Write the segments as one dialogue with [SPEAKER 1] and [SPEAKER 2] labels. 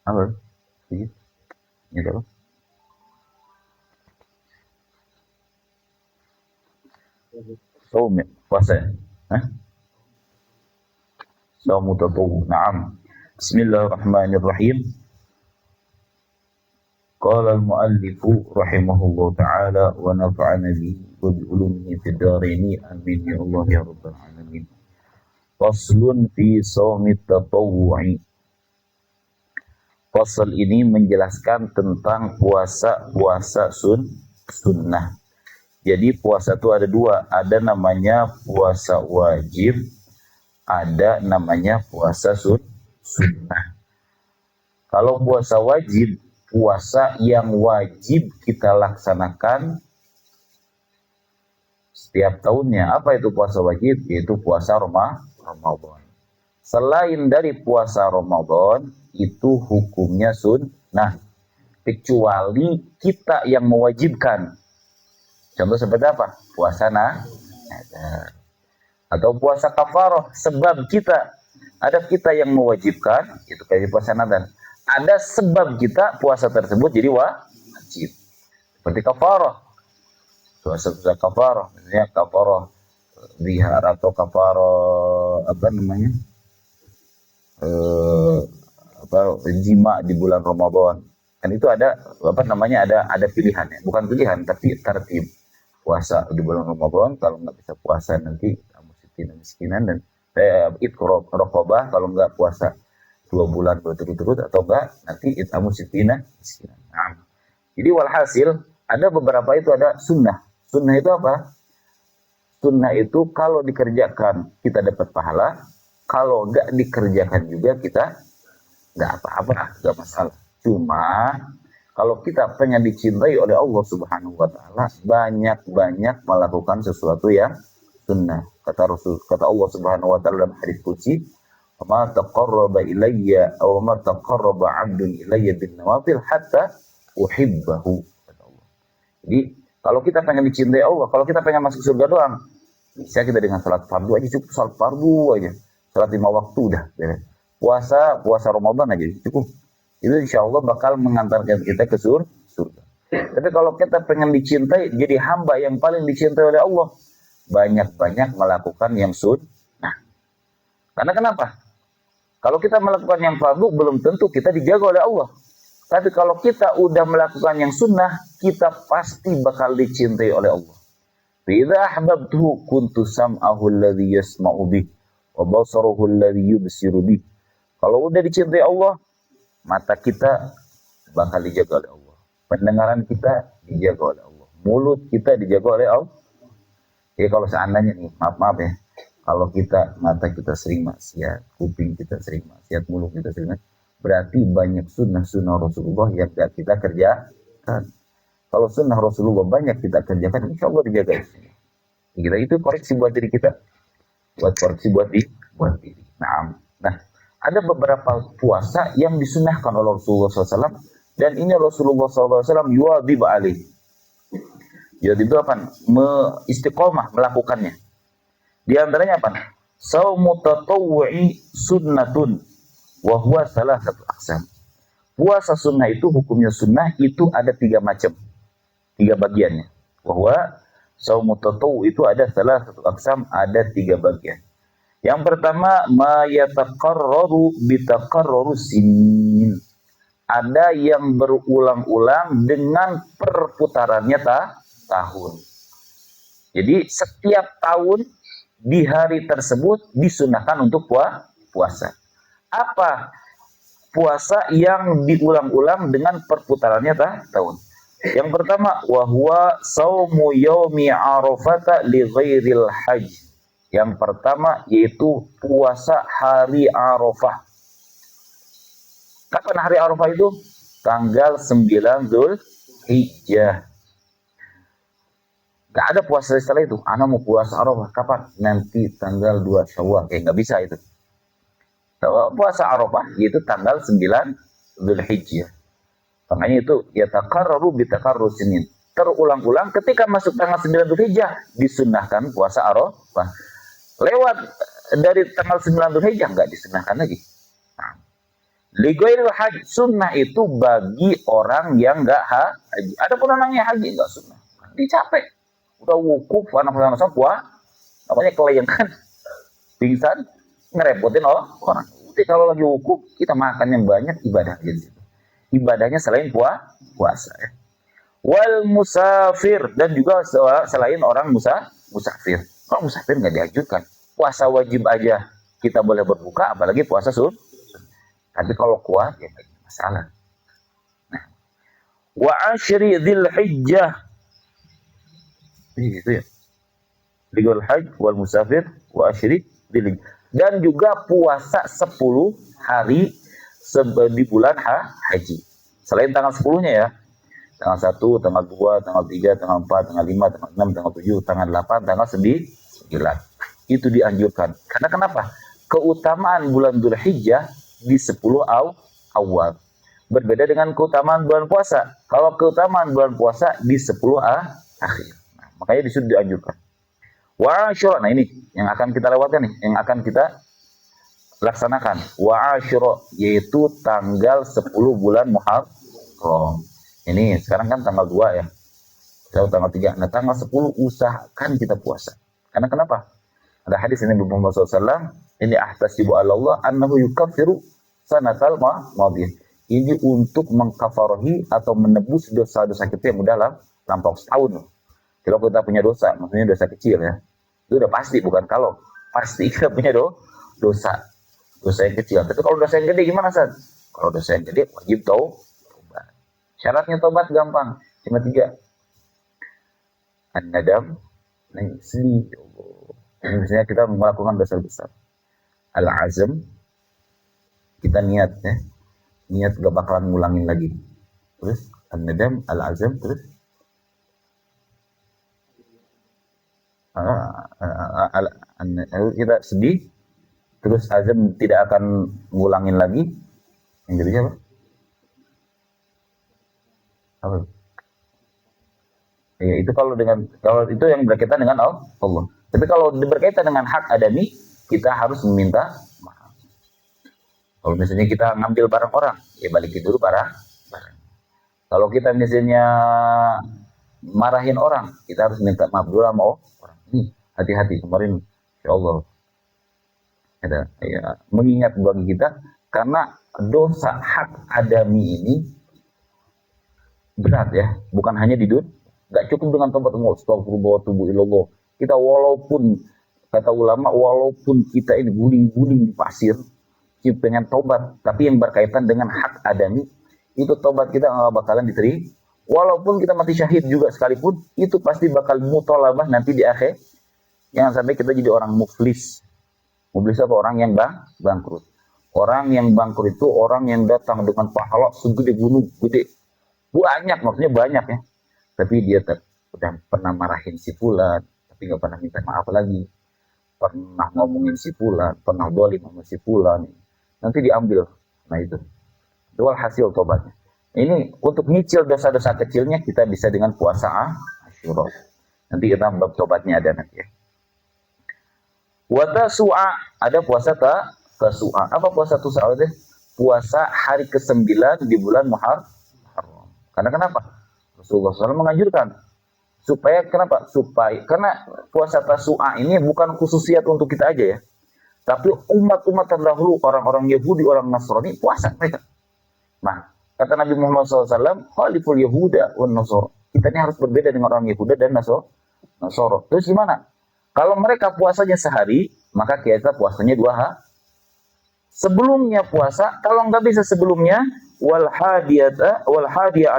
[SPEAKER 1] Apa? Iya. Ini apa? Saum ya? Puasa ya? Hah? Saumu tatawwu. Naam. Bismillahirrahmanirrahim. Qala al-muallif rahimahullah ta'ala wa nafa'ana bihi wa bi ulumihi fid dharain. Amin ya Allah ya rabbal alamin. Faslun fi shaumi tatawwu'i. Fasal ini menjelaskan tentang puasa sunnah. Jadi puasa itu ada dua, ada namanya puasa wajib, ada namanya puasa sunnah. Kalau puasa wajib, puasa yang wajib kita laksanakan setiap tahunnya. Apa itu puasa wajib? Yaitu puasa Ramadan. Selain dari puasa Ramadan, itu hukumnya sunnah. Kecuali kita yang mewajibkan. Contoh seperti apa? Puasa nadar. Atau puasa kafarah. Sebab ada kita yang mewajibkan, itu kayak puasa nadar. Ada sebab kita puasa tersebut jadi wajib. Seperti kafarah. Puasa kafarah. Misalnya kafarah zihar atau kafarah apa namanya? Jima di bulan Ramadan. Kan itu ada apa namanya, ada pilihannya, bukan pilihan tapi tertib. Puasa di bulan Ramadan, kalau nggak bisa puasa nanti miskinan dan rokobah, kalau nggak puasa 2 bulan berturut-turut, atau enggak nanti itamu miskinan. Nah, jadi walhasil ada beberapa itu ada sunnah. Sunnah itu apa? Sunnah itu kalau dikerjakan kita dapat pahala, kalau nggak dikerjakan juga kita nggak apa-apa, nggak masalah. Cuma kalau kita pengen dicintai oleh Allah Subhanahu wa taala, banyak-banyak melakukan sesuatu yang sunnah. Kata Allah Subhanahu wa taala dalam hadis qudsi, "Ma taqarraba ilayya aw ma taqarraba 'abdun ilayya bin nawafil hatta uhibbahu." Kata Allah. Jadi, kalau kita pengen dicintai Allah, kalau kita pengen masuk surga doang, bisa kita dengan salat fardu aja, cukup salat fardu aja. Salat 5 waktu udah beres. Puasa Ramadan aja cukup. Itu insya Allah bakal mengantarkan kita ke surga. Tapi kalau kita pengen dicintai, jadi hamba yang paling dicintai oleh Allah, banyak-banyak melakukan yang sunnah. Karena kenapa? Kalau kita melakukan yang fardu, belum tentu kita dijaga oleh Allah. Tapi kalau kita udah melakukan yang sunnah, kita pasti bakal dicintai oleh Allah. Idza ahbabtuhu kuntu sam'ahu alladhi yasma'u bih wa basaruhu alladhi yubsiru bih. Kalau udah dicintai Allah, mata kita bakal dijaga oleh Allah. Pendengaran kita dijaga oleh Allah. Mulut kita dijaga oleh Allah. Jadi kalau seandainya nih, maaf ya, kalau mata kita sering maksiat, kuping kita sering maksiat, mulut kita sering maksiat, berarti banyak sunnah Rasulullah yang gak kita kerjakan. Kalau sunnah Rasulullah banyak kita kerjakan, insya Allah dijaga. Kita itu koreksi buat diri kita, buat koreksi buat diri. Nah, ada beberapa puasa yang disunahkan oleh Rasulullah SAW, dan ini Rasulullah SAW yuwadib alih. Yuwadib itu apa? Istiqomah melakukannya. Di antaranya apa? Saumu tatawwu'i sunnatun wa huwa salasatu aqsam. Puasa sunnah itu hukumnya sunnah itu ada 3 macam. 3 bagiannya. Wa huwa saumu tatawwu' itu ada salasatu aqsam, ada 3 bagian. Yang pertama, ma yataqarraru bitaqarruru sinin. Ada yang berulang-ulang dengan perputarannya tahun. Jadi setiap tahun di hari tersebut disunahkan untuk puasa. Apa puasa yang diulang-ulang dengan perputarannya tahun? Yang pertama, wa huwa saumu yaumi arafata li ghairil hajj. Yang pertama yaitu puasa hari Arafah. Kapan hari Arafah itu? Tanggal 9 Dzulhijjah. Gak ada puasa setelah itu. Ana mau puasa Arafah kapan? Nanti tanggal 2 Syawal. Gak bisa itu. Puasa Arafah yaitu tanggal 9 Dzulhijjah. Makanya itu yataqarraru bitaqarrur sinin. Terulang-ulang ketika masuk tanggal 9 Dzulhijjah disunnahkan puasa Arafah. Lewat dari tanggal 9 Dzulhijjah enggak disunahkan lagi. Lighairil haji, sunnah itu bagi orang yang nggak haji. Adapun orang yang haji nggak sunnah. Dicapek, udah wukuf, panas-panasan kuah, namanya klien kan, pingsan, ngerepotin orang. Jadi kalau lagi wukuf, kita makan yang banyak, ibadah aja. Ibadahnya selain puasa. Ya. Wal musafir, dan juga selain orang musafir. Kalau musafir nggak dianjurkan. Puasa wajib aja kita boleh berbuka, apalagi puasa sunnah. Tapi kalau kuat ya nggak masalah. Nah, wa asyri dzilhijjah, gitu ya. Ligul hajj wal musafir wa asyri dzilhijjah. Dan juga puasa 10 hari di bulan haji. Selain tanggal 10-nya ya. Tanggal 1, tanggal 2, tanggal 3, tanggal 4, tanggal 5, tanggal 6, tanggal 7, tanggal 8, tanggal 9. Itu dianjurkan. Karena kenapa? Keutamaan bulan Dzulhijjah di 10 awal. Berbeda dengan keutamaan bulan puasa. Kalau keutamaan bulan puasa di 10 akhir. Nah, makanya disuruh dianjurkan. Wa Asyura, nah ini yang akan kita lewatkan nih, yang akan kita laksanakan. Wa Asyura, yaitu tanggal 10 bulan Muharram. Ini sekarang kan tanggal 2 ya. Sekarang tanggal 3. Nah, tanggal 10 usahakan kita puasa. Karena kenapa? Ada hadis ini Muhammad SAW, ini ahtasibu ala Allah annahu yukaffiru sanatal madiyah. Ini untuk mengkafarahi atau menebus dosa-dosa kita yang udah lampau setahun. Kalau kita punya dosa, maksudnya dosa kecil ya. Itu udah pasti, bukan kalau. Pasti kita punya dosa. Dosa yang kecil. Tapi kalau dosa yang gede gimana, San? Kalau dosa yang gede wajib tobat. Syaratnya tobat gampang. Cuma 3. An-nadam, sedih. Ini misalnya kita melakukan dosa besar. Al-azam, kita niat ya. Niat gak bakalan ngulangin lagi. Terus an-nadam, al-azam, terus kita sedih, terus azam tidak akan ngulangin lagi. Yang jadi apa? Apa? Ya, itu kalau itu yang berkaitan dengan Allah. Tapi kalau berkaitan dengan hak adami, kita harus meminta maaf. Kalau misalnya kita ngambil barang orang, ya balikin dulu barang. Kalau kita misalnya marahin orang, kita harus minta maaf dulu sama orang. Ini hati-hati, kemarin insya Allah ada ya, mengingat bagi kita, karena dosa hak adami ini berat ya, bukan hanya di dunia. Gak cukup dengan tobat, astagfirullah tubuh ilallah. Kita walaupun, kata ulama, walaupun kita ini guling-guling di pasir, kita pengen tobat, tapi yang berkaitan dengan hak adami, itu tobat kita nggak bakalan diterima. Walaupun kita mati syahid juga sekalipun, itu pasti bakal mutolabah nanti di akhir. Jangan sampai kita jadi orang muflis. Muflis apa? Orang yang bangkrut. Orang yang bangkrut itu orang yang datang dengan pahala segede gunung, gede. Banyak, maksudnya banyak ya. Tapi dia udah pernah marahin si fulan, tapi nggak pernah minta maaf lagi. Pernah ngomongin si fulan, pernah dolim sama si fulan. Nanti diambil. Nah itu hasil tobatnya. Ini untuk nyicil dosa-dosa kecilnya kita bisa dengan puasa Asyura. Nanti kita bab tobatnya ada nanti ya. Wa tasu'a, ada puasa tasu'a. Apa puasa tasu'a itu? Puasa hari ke-9 di bulan Muharram. Karena kenapa? Rasulullah SAW menganjurkan supaya kenapa? Karena puasa tasu'a ini bukan khususiat untuk kita aja ya. Tapi umat-umat terdahulu, orang-orang Yahudi, orang Nasrani puasa mereka. Nah, kata Nabi Muhammad SAW, khaliful Yahuda wan Nasara. Kita ini harus berbeda dengan orang Yahuda dan Nasara. Terus gimana? Kalau mereka puasanya sehari, maka kita puasanya 2 hari. Sebelumnya puasa, kalau nggak bisa sebelumnya, wal hadiya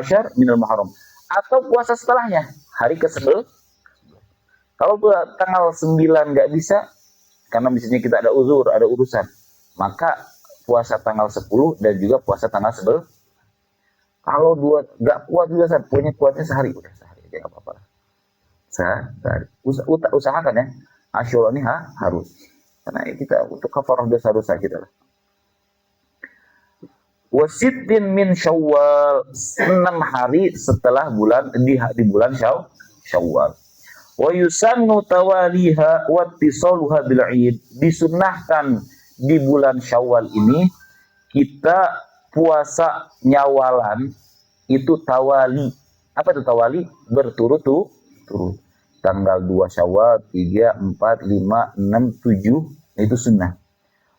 [SPEAKER 1] asyar minal Muharram. Atau puasa setelahnya, hari ke-11. Kalau tanggal 9 nggak bisa, karena misalnya kita ada uzur, ada urusan, maka puasa tanggal 10 dan juga puasa tanggal 11. Kalau nggak kuat juga, punya kuatnya sehari, udah sehari aja nggak apa-apa. Sehari. Usahakan ya, Asyura ini harus. Karena kita untuk kafarah dosa-dosa kita lah. Wasitin min Syawal, 6 hari setelah di bulan Syawal. Wa yusannu tawaliha wa ittisaluha bil 'id. Disunnahkan di bulan Syawal ini kita puasa Nyawalan itu tawali. Apa itu tawali? Berturut-turut. Tanggal 2 Syawal, 3, 4, 5, 6, 7 itu sunnah.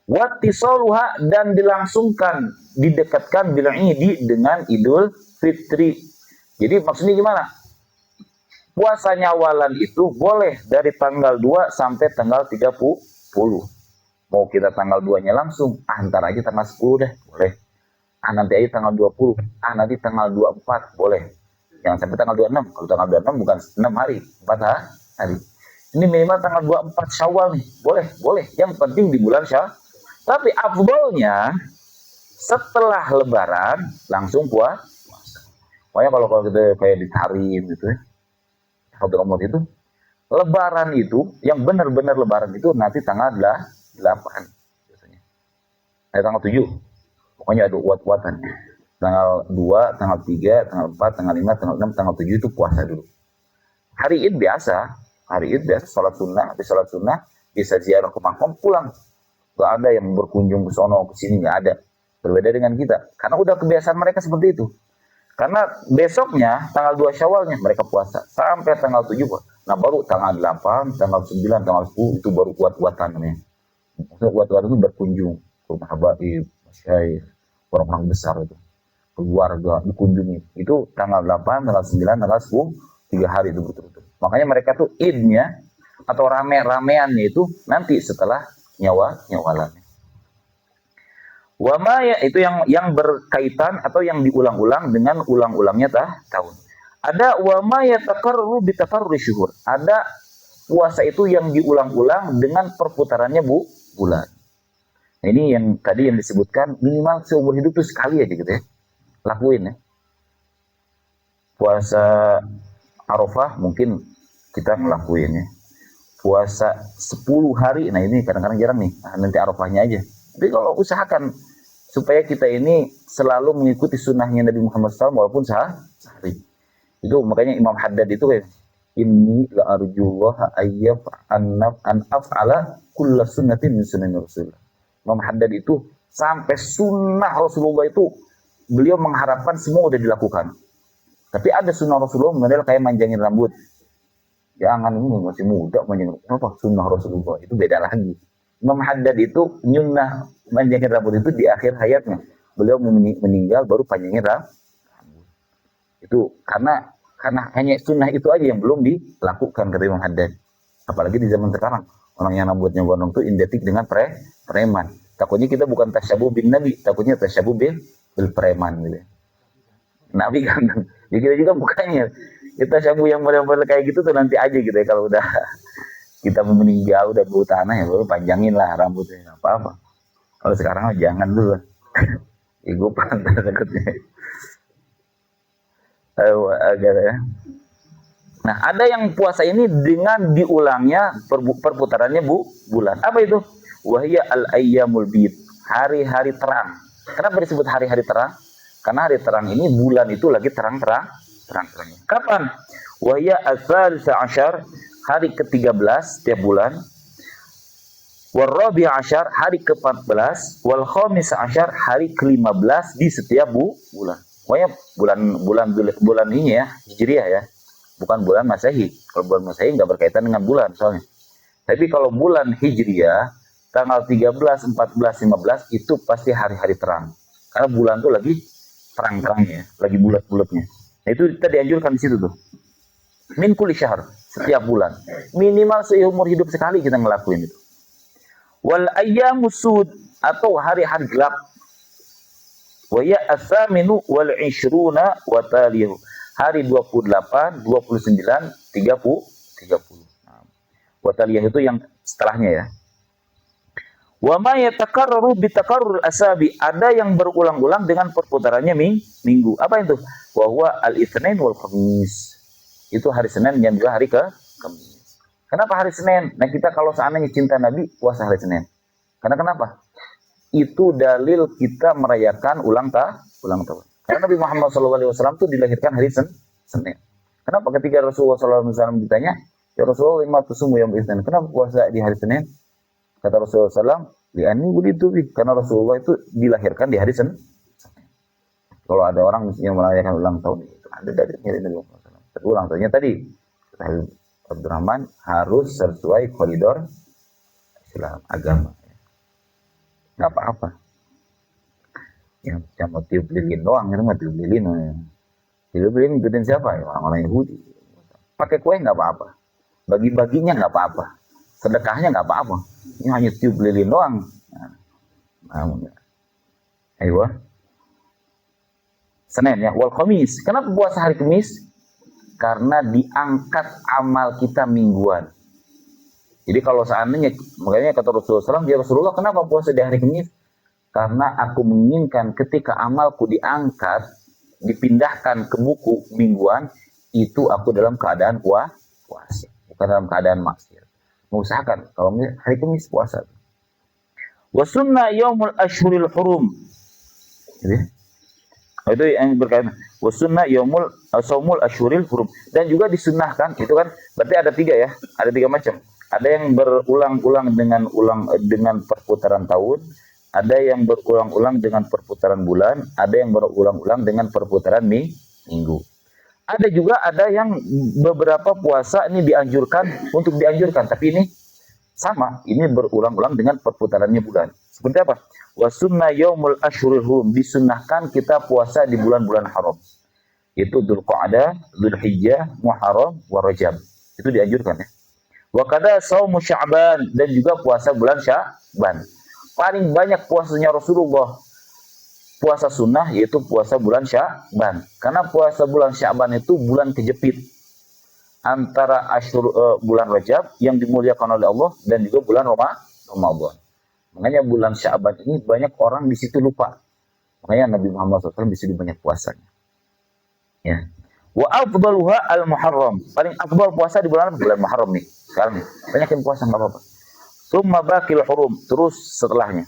[SPEAKER 1] Wattisaluha dan dilangsungkan, didekatkan bil idi dengan Idul Fitri. Jadi maksudnya gimana? Puasa Nyawalan itu boleh dari tanggal 2 sampai tanggal 30. Mau kita tanggal 2-nya langsung, ntar aja tanggal 10 deh, boleh. Nanti aja tanggal 20, nanti tanggal 24, boleh. Jangan sampai tanggal 26. Kalau tanggal 26 bukan 6 hari, 4 hari. Ini minimal tanggal 24 Syawal nih. Boleh. Yang penting di bulan Syawal. Tapi afdolnya setelah Lebaran langsung puasa. Pokoknya kalau kita kayak ditarim gitu ya. Hadramaut itu Lebaran itu yang benar-benar Lebaran itu nanti tanggal 8 biasanya. Tanggal 7. Pokoknya ada uat-uatan. Tanggal 2, tanggal 3, tanggal 4, tanggal 5, tanggal 6, tanggal 7 itu puasa dulu. Hari Id biasa, sholat sunnah, habis sholat sunnah bisa ziarah ke makam pulang. Gak ada yang berkunjung ke sono ke sini, gak ada. Berbeda dengan kita, karena udah kebiasaan mereka seperti itu. Karena besoknya tanggal 2 Syawalnya mereka puasa sampai tanggal 7. Nah baru tanggal 8, tanggal 9, tanggal 10 itu baru kuat-kuatan namanya. Kuat-kuatan itu berkunjung ke rumah habaib, masyaikh, orang-orang besar itu. Keluarga dikunjungi. Itu tanggal 8, tanggal 9, tanggal 10, 3 hari itu betul-betul. Makanya mereka tuh idnya atau rame-rameannya itu nanti setelah nyawalannya. Wama ya itu yang berkaitan atau yang diulang-ulang dengan ulang-ulangnya tahun. Ada wama ya takarru bi tafarruri syuhur. Ada puasa itu yang diulang-ulang dengan perputarannya bulan. Nah, ini yang tadi yang disebutkan minimal seumur hidup itu sekali aja gitu ya. Lakuin ya. Puasa Arafah mungkin kita ngelakuin ya. Puasa 10 hari, nah ini kadang-kadang jarang nih, nanti Arafahnya aja. Tapi kalau usahakan supaya kita ini selalu mengikuti sunnahnya Nabi Muhammad SAW walaupun sehari. Itu makanya Imam Haddad itu kayak inni la arjullah ayyaf an af'ala kulla sunnatin min sunan Rasulullah. Imam Haddad itu sampai sunnah Rasulullah itu beliau mengharapkan semua udah dilakukan. Tapi ada sunnah Rasulullah model kayak manjangin rambut. Jangan, ini masih muda manjangin apa sunnah Rasulullah itu beda lagi. Imam Haddad itu nyunnah manjangin rambut itu di akhir hayatnya. Beliau meninggal baru panjangin rambut. Itu karena hanya sunnah itu aja yang belum dilakukan kata Imam Haddad. Apalagi di zaman sekarang orang yang rambutnya gondrong itu identik dengan preman. Takutnya kita bukan tasyabuh bin Nabi, takutnya tasyabuh bil preman gitu. Nabi kan, ya kita juga bukannya. Kita tasyabuh yang model-model kayak gitu tuh nanti aja gitu ya kalau udah kita mau meninggal udah bau tanah ya baru panjangin lah rambutnya apa-apa. Kalau sekarang jangan dulu. Ya gue pantas takutnya. Agak ya. Nah, ada yang puasa ini dengan diulangnya perputarannya bulan. Apa itu? Wahya al-ayyamul bid, hari-hari terang. Kenapa disebut hari-hari terang? Karena hari terang ini bulan itu lagi terang-terangnya. Kapan? Wahya al-thalisa asyar, hari ke-13 tiap bulan. Warabi asyar, hari ke-14. Wal khamis asyar, hari ke-15 di setiap bulan. Pokoknya bulan ini ya, Hijriah ya. Bukan bulan Masehi. Kalau bulan Masehi nggak berkaitan dengan bulan soalnya. Tapi kalau bulan Hijriah, tanggal 13, 14, 15 itu pasti hari-hari terang. Karena bulan tuh lagi terang-terangnya, lagi bulat-bulatnya. Nah, itu kita dianjurkan di situ tuh. Min kulli syahr, setiap bulan. Minimal seumur hidup sekali kita ngelakuin itu. Wal ayyamus sud atau hari-hari gelap. Wa ya as-saminu wal 'ishruna wa talihu. Hari 28, 29, 30. Nah, wa taliyah itu yang setelahnya ya. Wa ma yatakarraru bi takarrur asabi, ada yang berulang-ulang dengan perputarannya minggu. Apa itu? Wa huwa al-itsnain wal khamis. Itu hari Senin dan juga hari Kamis. Kenapa hari Senin? Nah, kita kalau seandainya cinta Nabi, puasa hari Senin. Karena kenapa? Itu dalil kita merayakan ulang tahun. Karena Nabi Muhammad SAW itu dilahirkan hari Senin. Kenapa ketika Rasulullah SAW ditanya, ya Rasulullah lima tusumu yang Isnin, kenapa puasa di hari Senin? Kata Rasulullah SAW, li'ani buditu bih, karena Rasulullah itu dilahirkan di hari Senin. Kalau ada orang misalnya merayakan ulang tahun, itu ada dari Nabi Muhammad SAW. Tapi ulang tahunnya tadi, Habib Abdurrahman harus sesuai koridor Islam, agama. Nggak apa-apa. Yang mau tiup lilin doang, itu mah tiup lilin. Tiup lilin ikutin siapa? Ya, orang-orang Yahudi. Pakai kue nggak apa-apa. Bagi-baginya nggak apa-apa. Sedekahnya nggak apa-apa. Ini hanya tiup lilin doang. Nah, ayo. Senin ya, wal Khamis. Kenapa puasa hari Kamis? Karena diangkat amal kita mingguan. Jadi kalau seandainya, makanya kata Rasulullah SAW, ya Rasulullah kenapa puasa di hari Kamis? Karena aku menginginkan ketika amalku diangkat, dipindahkan ke buku mingguan, itu aku dalam keadaan puasa, bukan dalam keadaan maksiat. Mengusahakan kalau hari Kamis puasa. Wa sunnah yaumul ashhuril hurum. Itu yang berkaitan. Wa sunnah yaumul saumul ashhuril hurum. Dan juga disunnahkan, itu kan berarti ada tiga ya, ada tiga macam. Ada yang berulang-ulang dengan perputaran tahun, ada yang berulang-ulang dengan perputaran bulan, ada yang berulang-ulang dengan perputaran minggu. Ada juga yang beberapa puasa ini dianjurkan, tapi ini sama, ini berulang-ulang dengan perputarannya bulan. Seperti apa? Wa sunna yaumul ashhuril hurum, disunnahkan kita puasa di bulan-bulan haram. Itu Dzulqa'dah, Dzulhijjah, Muharram, wa Rajab. Itu dianjurkan ya. Wa kada shaumu Sya'ban, dan juga puasa bulan Sya'ban. Paling banyak puasanya Rasulullah puasa sunnah yaitu puasa bulan Sya'ban. Karena puasa bulan Sya'ban itu bulan kejepit antara bulan Rajab yang dimuliakan oleh Allah dan juga bulan Ramadan. Makanya bulan Sya'ban ini banyak orang di situ lupa. Makanya Nabi Muhammad SAW di situ banyak puasanya. Ya. Wa afdaluha al-Muharram. Paling afdal puasa di bulan Muharram nih. Sekarang nih, banyak yang puasa enggak apa-apa. Summa baqil hurum, terus setelahnya.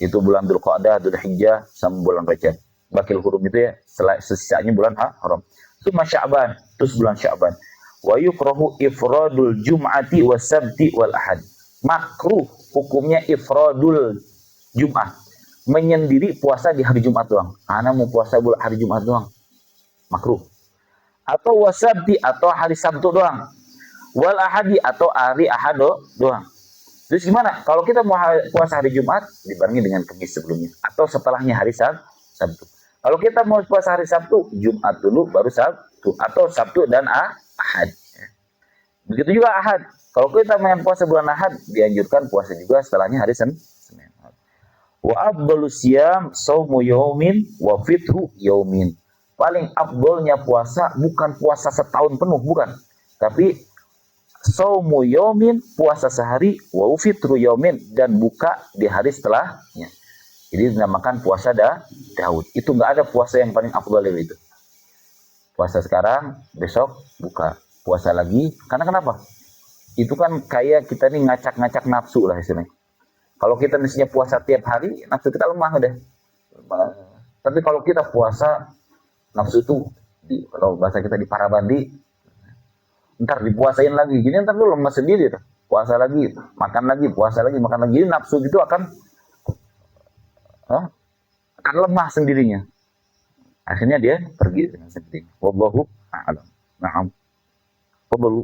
[SPEAKER 1] Itu bulan Dzulqa'dah, Dzulhijjah sama bulan Rajab. Baqil hurum itu ya, sisanya bulan Haram. Summa Sya'ban, terus bulan Sya'ban. Wa yukrahu ifradul jum'ati was-sabti wal ahad. Makruh hukumnya ifradul Jum'ah. Menyendiri puasa di hari Jumat doang. Ana mau puasa hari Jumat doang. Makruh. Atau wasabti atau hari Sabtu doang. Wal ahadi atau hari Ahad doang. Terus gimana? Kalau kita mau puasa hari Jumat dibarengi dengan Kamis sebelumnya atau setelahnya hari Sabtu. Kalau kita mau puasa hari Sabtu, Jumat dulu baru Sabtu atau Sabtu dan Ahad. Begitu juga Ahad. Kalau kita mau puasa bulan Ahad, dianjurkan puasa juga setelahnya hari Senin. Wa afdhalus siyam shaumu yaumin wa fitru yaumin. Paling afdolnya puasa bukan puasa setahun penuh, bukan. Tapi shaumu yaumin, puasa sehari, wa fitru yaumin, dan buka di hari setelahnya. Jadi dinamakan puasa Daud. Itu nggak ada puasa yang paling afdol dari itu. Puasa sekarang, besok buka. Puasa lagi, karena kenapa? Itu kan kayak kita nih ngacak-ngacak nafsu lah istilahnya. Kalau kita misalnya puasa tiap hari, nafsu kita lemah udah. Tapi kalau kita puasa, nafsu itu, kalau bahasa kita di parabandi, ntar dipuasain lagi. Gini ntar lu lemas sendiri tuh. Puasa lagi, makan lagi, puasa lagi, makan lagi. Jadi nafsu itu akan lemah sendirinya. Akhirnya dia pergi dengan sendirinya. Wallahu a'lam. Na'am.